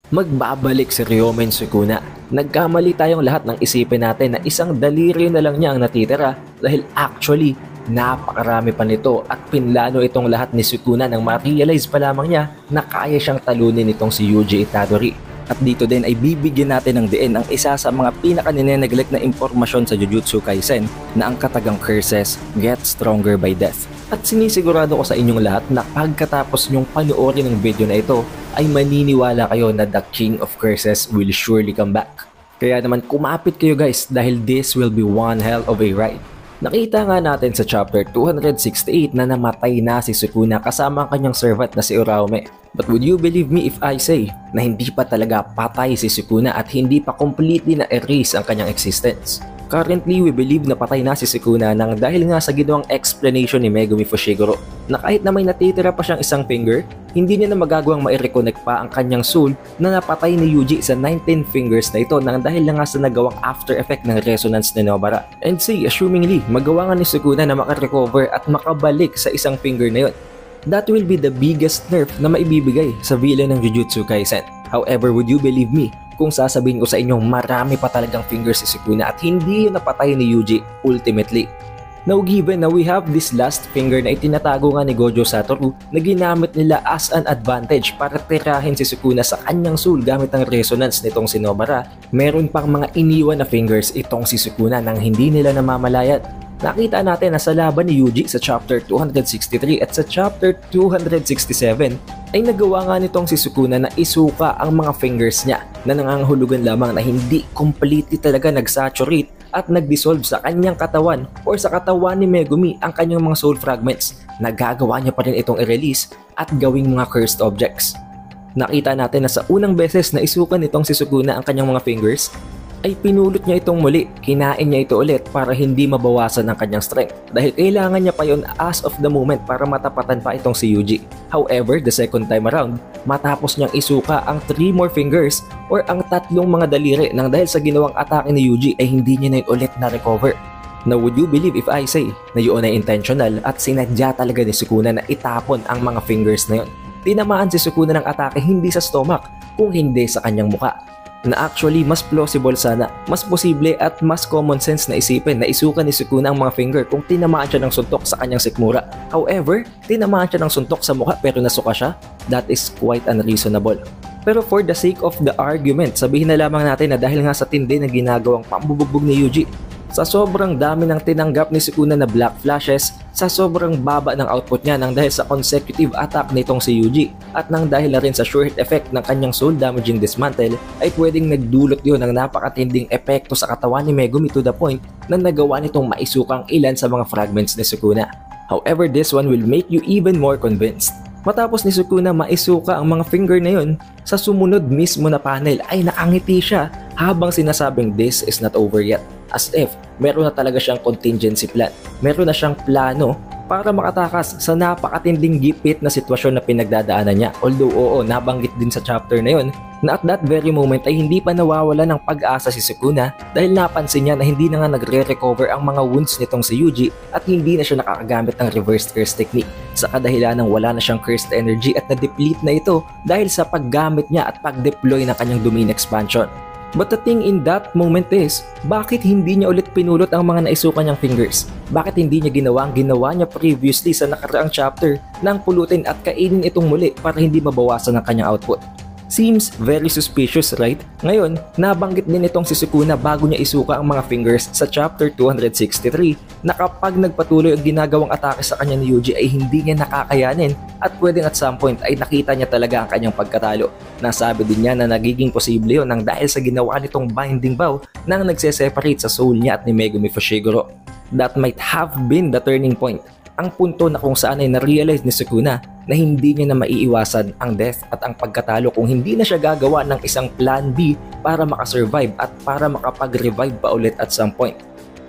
Magbabalik si Ryomen Sukuna. Nagkamali tayong lahat ng isipin natin na isang daliri na lang niya ang natitira dahil actually napakarami pa nito at pinlano itong lahat ni Sukuna nang ma-realize pa lamang niya na kaya siyang talunin itong si Yuji Itadori. At dito din ay bibigyan natin ng diin ang isa sa mga pinaka-nineneglect na impormasyon sa Jujutsu Kaisen na ang katagang curses get stronger by death. At sinisigurado ko sa inyong lahat na pagkatapos nyong panoorin ng video na ito ay maniniwala kayo na the King of Curses will surely come back. Kaya naman kumapit kayo guys dahil this will be one hell of a ride. Nakita nga natin sa chapter 268 na namatay na si Sukuna kasama ang kanyang servant na si Uraume. But would you believe me if I say na hindi pa talaga patay si Sukuna at hindi pa completely na-erase ang kanyang existence? Currently, we believe na patay na si Sukuna nang dahil nga sa ginawang explanation ni Megumi Fushiguro na kahit na may natitira pa siyang isang finger, hindi niya na magagawang ma-reconnect pa ang kanyang soul na napatay ni Yuji sa 19 fingers na ito nang dahil na nga sa nagawang after effect ng resonance ni Nobara. And say, assumingly, magawa nga ni Sukuna na makarecover at makabalik sa isang finger na yun. That will be the biggest nerf na maibibigay sa villain ng Jujutsu Kaisen. However, would you believe me kung sasabihin ko sa inyong marami pa talagang fingers si Sukuna at hindi yun napatay ni Yuji ultimately? Now given na we have this last finger na itinatago nga ni Gojo Satoru na ginamit nila as an advantage para tirahin si Sukuna sa kanyang soul gamit ang resonance nitong si Nobara, meron pang mga iniwan na fingers itong si Sukuna nang hindi nila namamalayan. Nakita natin na sa laban ni Yuji sa chapter 263 at sa chapter 267 ay nagawa nga nitong si Sukuna na isuka ang mga fingers niya na nangangahulugan lamang na hindi completely talaga nag-saturate at nag-dissolve sa kanyang katawan or sa katawan ni Megumi ang kanyang mga soul fragments. Nagagawa niya pa rin itong i-release at gawing mga cursed objects. Nakita natin na sa unang beses na isuka nitong si Sukuna ang kanyang mga fingers ay pinulot niya itong muli, kinain niya ito ulit para hindi mabawasan ang kanyang strength dahil kailangan niya pa yon as of the moment para matapatan pa itong si Yuji. However, the second time around, matapos niyang isuka ang 3 more fingers or ang 3 mga daliri nang dahil sa ginawang atake ni Yuji ay hindi niya na yun ulit na-recover. Now would you believe if I say na yun ay intentional at sinadya talaga ni Sukuna na itapon ang mga fingers na yun? Tinamaan si Sukuna ng atake hindi sa stomach kung hindi sa kanyang muka. Na actually mas plausible sana, mas posible at mas common sense na isipin na isuka ni Sukuna ang mga finger kung tinamaan siya ng suntok sa kanyang sikmura. However, tinamaan siya ng suntok sa mukha pero nasuka siya. That is quite unreasonable. Pero for the sake of the argument, sabihin na lamang natin na dahil nga sa tindi na ginagawang pambubugbog ni Yuji, sa sobrang dami ng tinanggap ni Sukuna na black flashes, sa sobrang baba ng output niya nang dahil sa consecutive attack nitong si Yuji at nang dahil na rin sa short effect ng kanyang soul damaging dismantle ay pwedeng nagdulot yun ng napakatinding epekto sa katawan ni Megumi to the point na nagawa nitong maisukang ilan sa mga fragments ni Sukuna. However, this one will make you even more convinced. Matapos ni Sukuna maisuka ang mga finger na yun, sa sumunod mismo na panel ay nakangiti siya habang sinasabing this is not over yet. As if meron na talaga siyang contingency plan. Meron na siyang plano para makatakas sa napakatinding gipit na sitwasyon na pinagdadaanan niya. Although oo, nabanggit din sa chapter na yun na at that very moment ay hindi pa nawawala ng pag-asa si Sukuna dahil napansin niya na hindi na nga nagre-recover ang mga wounds nitong si Yuji at hindi na siya nakakagamit ng reverse curse technique sa kadahilan ng wala na siyang cursed energy at na-deplete na ito dahil sa paggamit niya at pag-deploy ng kanyang domain expansion. But the thing in that moment is, bakit hindi niya ulit pinulot ang mga naisukan niyang fingers? Bakit hindi niya ginawa ang ginawa niya previously sa nakaraang chapter nang pulutin at kainin itong muli para hindi mabawasan ang kanyang output? Seems very suspicious, right? Ngayon, nabanggit din itong si Sukuna bago niya isuka ang mga fingers sa chapter 263 na kapag nagpatuloy ang ginagawang atake sa kanya ni Yuji ay hindi niya nakakayanin at pwedeng at some point ay nakita niya talaga ang kanyang pagkatalo. Nasabi din niya na nagiging posible yun nang dahil sa ginawa nitong binding bow nang nagse-separate sa soul niya at ni Megumi Fushiguro. That might have been the turning point. Ang punto na kung saan ay na-realize ni Sukuna na hindi niya na maiiwasan ang death at ang pagkatalo kung hindi na siya gagawa ng isang plan B para makasurvive at para makapag-revive pa ulit at some point.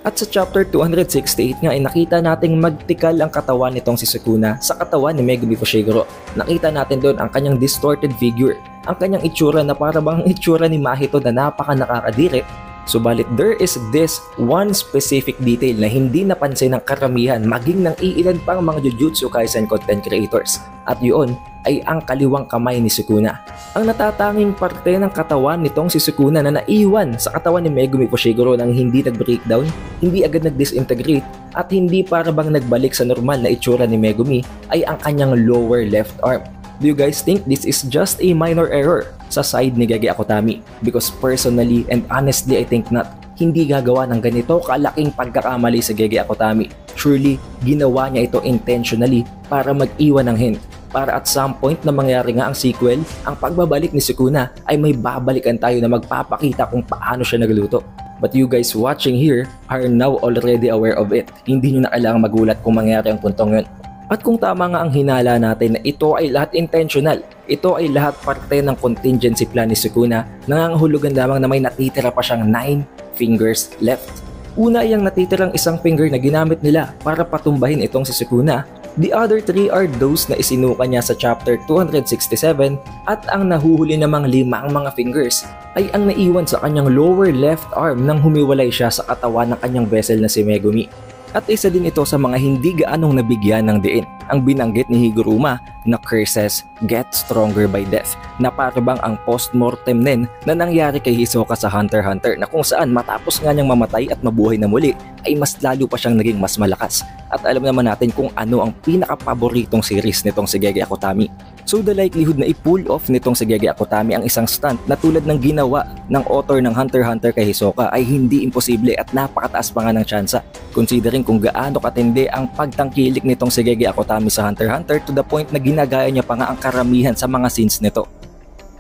At sa chapter 268 nga ay nakita nating magtikal ang katawan nitong si Sukuna sa katawan ni Megumi Fushiguro. Nakita natin doon ang kanyang distorted figure, ang kanyang itsura na para bang itsura ni Mahito na napaka nakakadiri. Subalit there is this one specific detail na hindi napansin ng karamihan maging ng iilan pang mga Jujutsu Kaisen content creators. At yun ay ang kaliwang kamay ni Sukuna. Ang natatanging parte ng katawan nitong si Sukuna na naiwan sa katawan ni Megumi Fushiguro nang hindi nag-breakdown, hindi agad nag-disintegrate at hindi para bang nagbalik sa normal na itsura ni Megumi ay ang kanyang lower left arm. Do you guys think this is just a minor error sa side ni Gege Akutami? Because personally and honestly I think not. Hindi gagawa ng ganito kalaking pagkakamali sa Gege Akutami. Surely, ginawa niya ito intentionally para mag-iwan ng hint. Para at some point na mangyari nga ang sequel, ang pagbabalik ni Sukuna ay may babalikan tayo na magpapakita kung paano siya nagluto. But you guys watching here are now already aware of it. Hindi nyo na kailangang magulat kung mangyari ang puntong yun. At kung tama nga ang hinala natin na ito ay lahat intentional, ito ay lahat parte ng contingency plan ni Sukuna, nangangahulugan lamang na may natitira pa siyang 9 fingers left. Una ay ang natitirang isang finger na ginamit nila para patumbahin itong si Sukuna. The other 3 are those na isinuka niya sa chapter 267 at ang nahuhuli namang 5 mga fingers ay ang naiwan sa kanyang lower left arm nang humiwalay siya sa katawan ng kanyang vessel na si Megumi. At isa din ito sa mga hindi gaanong nabigyan ng diin, ang binanggit ni Higuruma na curses get stronger by death, na parabang ang post-mortem din na nangyari kay Hisoka sa Hunter x Hunter na kung saan matapos nga niyang mamatay at mabuhay na muli ay mas lalo pa siyang naging mas malakas. At alam naman natin kung ano ang pinaka-paboritong series nitong si Gege Akutami. So the likelihood na i-pull off nitong si Gege Akutami ang isang stunt na tulad ng ginawa ng author ng Hunter x Hunter kay Hisoka ay hindi imposible at napakataas pa nga ng tsansa. Considering kung gaano katindi ang pagtangkilik nitong si Gege Akutami sa Hunter x Hunter to the point na ginagaya niya pa nga ang karamihan sa mga scenes nito.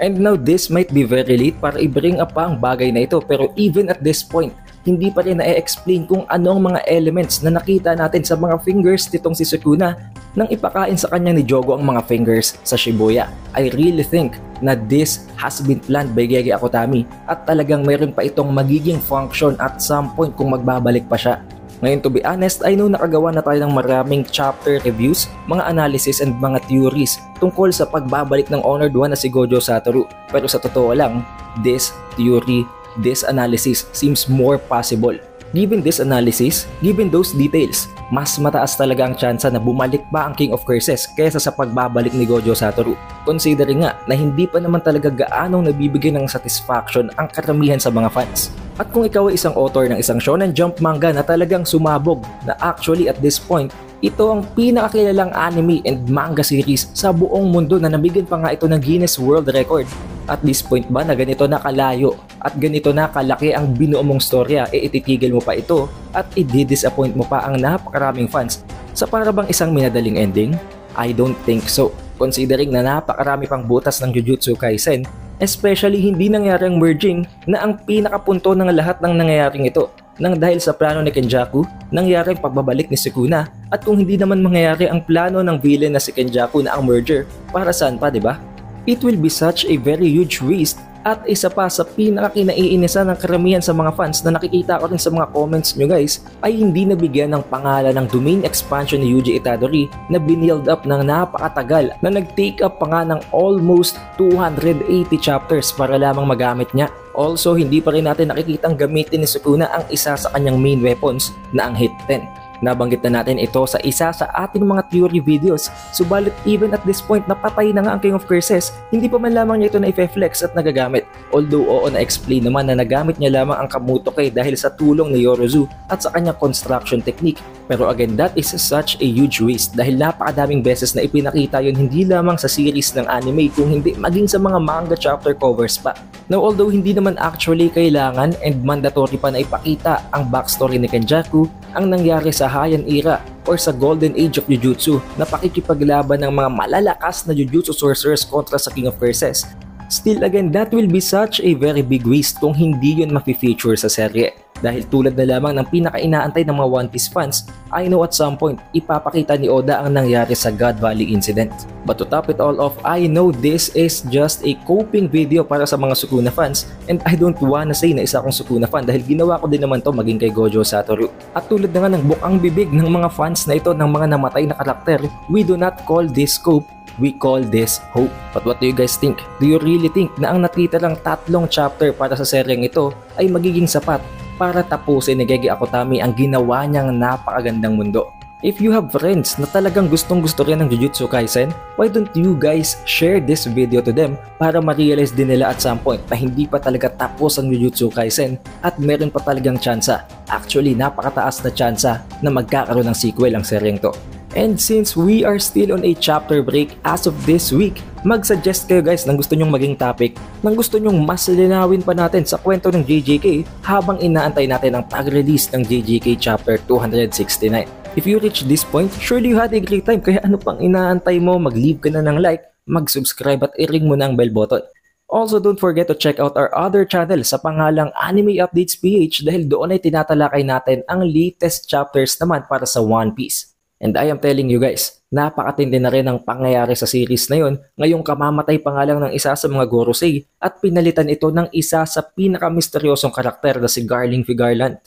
And now this might be very late para i-bring up pa ang bagay na ito, pero even at this point, hindi pa rin na-explain kung anong mga elements na nakita natin sa mga fingers nitong si Sukuna nang ipakain sa kanya ni Jogo ang mga fingers sa Shibuya. I really think na this has been planned by Gege Akutami at talagang mayroon pa itong magiging function at some point kung magbabalik pa siya. Ngayon, to be honest, I know nakagawa na tayo ng maraming chapter reviews, mga analysis and mga theories tungkol sa pagbabalik ng Honored One na si Gojo Satoru. Pero sa totoo lang, this theory, this analysis seems more possible. Given this analysis, given those details, mas mataas talaga ang tsansa na bumalik pa ang King of Curses kaysa sa pagbabalik ni Gojo Satoru. Considering nga na hindi pa naman talaga gaanong nabibigyan ng satisfaction ang karamihan sa mga fans. At kung ikaw ay isang author ng isang Shonen Jump manga na talagang sumabog na actually at this point, ito ang pinakakilalang anime and manga series sa buong mundo na nabigyan pa nga ito ng Guinness World Record. At this point ba na ganito na kalayo at ganito na kalaki ang binuo mong storya, ititigil mo pa ito at i-disappoint mo pa ang napakaraming fans sa parabang isang minadaling ending? I don't think so. Considering na napakarami pang butas ng Jujutsu Kaisen, especially hindi nangyari ang merging na ang pinakapunto ng lahat ng nangyayaring ito. Nang dahil sa plano ni Kenjaku, nangyari ang pagbabalik ni Sukuna at kung hindi naman mangyayari ang plano ng villain na si Kenjaku na ang merger, para saan pa, diba? It will be such a very huge waste at isa pa sa pinakakinaiinisan ng karamihan sa mga fans na nakikita ko rin sa mga comments nyo guys ay hindi nabigyan ng pangalan ng domain expansion ni Yuji Itadori na binild up ng napakatagal na nag-take up pa nga ng almost 280 chapters para lamang magamit niya. Also, hindi pa rin natin nakikitang gamitin ni Sukuna ang isa sa kanyang main weapons na ang Hit 10. Nabanggit na natin ito sa isa sa ating mga theory videos, subalit even at this point napatay na nga ang King of Curses, hindi pa man lamang niya ito na i-flex at nagagamit. Although oo, na-explain naman na nagamit niya lamang ang Kamutoke dahil sa tulong ni Yorozu at sa kanyang construction technique. Pero again, that is such a huge waste dahil napakadaming beses na ipinakita yun hindi lamang sa series ng anime kung hindi maging sa mga manga chapter covers pa. Now although hindi naman actually kailangan and mandatory pa na ipakita ang backstory ni Kenjaku, ang nangyari sa Heian era or sa Golden Age of Jujutsu na pakikipaglaban ng mga malalakas na Jujutsu sorcerers kontra sa King of Curses. Still again, that will be such a very big waste kung hindi yun mafe-feature sa serye. Dahil tulad na lamang ng pinaka-inaantay ng mga One Piece fans, I know at some point ipapakita ni Oda ang nangyari sa God Valley incident. But to top it all off, I know this is just a coping video para sa mga Sukuna fans and I don't wanna say na isa akong Sukuna fan dahil ginawa ko din naman to maging kay Gojo Satoru. At tulad na nga ng bukang bibig ng mga fans na ito ng mga namatay na karakter, we do not call this cope, we call this hope. But what do you guys think? Do you really think na ang natitirang 3 chapter para sa seryeng ito ay magiging sapat para tapusin ni Gege Akutami ang ginawa niyang napakagandang mundo? If you have friends na talagang gustong-gusto rin ng Jujutsu Kaisen, why don't you guys share this video to them para ma-realize din nila at some point na hindi pa talaga tapos ang Jujutsu Kaisen at meron pa talagang tsansa. Actually, napakataas na tsansa na magkakaroon ng sequel ang seryeng to. And since we are still on a chapter break as of this week, mag-suggest kayo guys ng gusto nyong maging topic, ng gusto nyong mas linawin pa natin sa kwento ng JJK habang inaantay natin ang pag-release ng JJK chapter 269. If you reach this point, surely you had a great time, kaya ano pang inaantay mo, mag-leave ka na ng like, mag-subscribe at i-ring mo na ang bell button. Also, don't forget to check out our other channel sa pangalang Anime Updates PH dahil doon ay tinatalakay natin ang latest chapters naman para sa One Piece. And I am telling you guys, napakatindi na rin ang pangyayari sa series na yun ngayong kamamatay pa nga lang ng isa sa mga Gorosei at pinalitan ito ng isa sa pinaka-misteryosong karakter na si Garling V. Garland.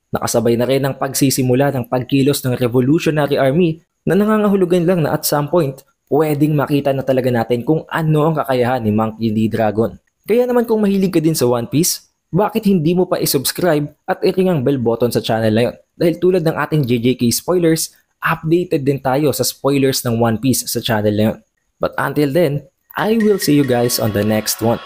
Nakasabay na rin ang pagsisimula ng pagkilos ng Revolutionary Army na nangangahulugan lang na at some point, pwedeng makita na talaga natin kung ano ang kakayahan ni Monkey D. Dragon. Kaya naman kung mahilig ka din sa One Piece, bakit hindi mo pa isubscribe at i-ring ang bell button sa channel na yun? Dahil tulad ng ating JJK spoilers, updated din tayo sa spoilers ng One Piece sa channel na yun. But until then, I will see you guys on the next one.